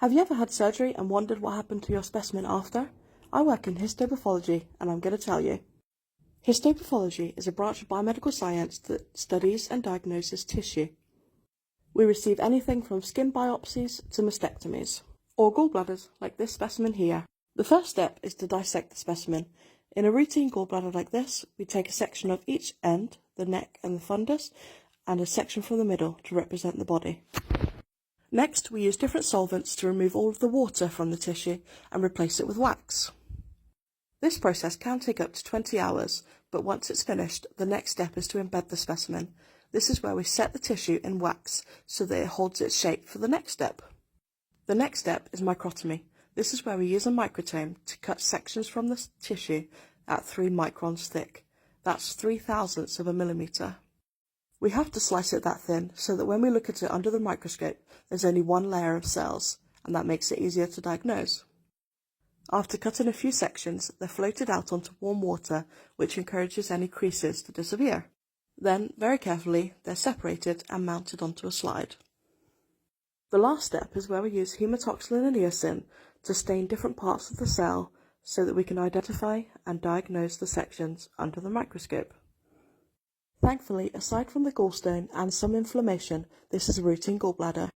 Have you ever had surgery and wondered what happened to your specimen after? I work in histopathology and I'm going to tell you. Histopathology is a branch of biomedical science that studies and diagnoses tissue. We receive anything from skin biopsies to mastectomies, or gallbladders like this specimen here. The first step is to dissect the specimen. In a routine gallbladder like this, we take a section of each end, the neck and the fundus, and a section from the middle to represent the body. Next, we use different solvents to remove all of the water from the tissue and replace it with wax. This process can take up to 20 hours, but once it's finished, the next step is to embed the specimen. This is where we set the tissue in wax so that it holds its shape for the next step. The next step is microtomy. This is where we use a microtome to cut sections from the tissue at 3 microns thick. That's 3/1000ths of a millimetre. We have to slice it that thin so that when we look at it under the microscope, there's only one layer of cells, and that makes it easier to diagnose. After cutting a few sections, they're floated out onto warm water, which encourages any creases to disappear. Then, very carefully, they're separated and mounted onto a slide. The last step is where we use hematoxylin and eosin to stain different parts of the cell so that we can identify and diagnose the sections under the microscope. Thankfully, aside from the gallstone and some inflammation, this is a routine gallbladder.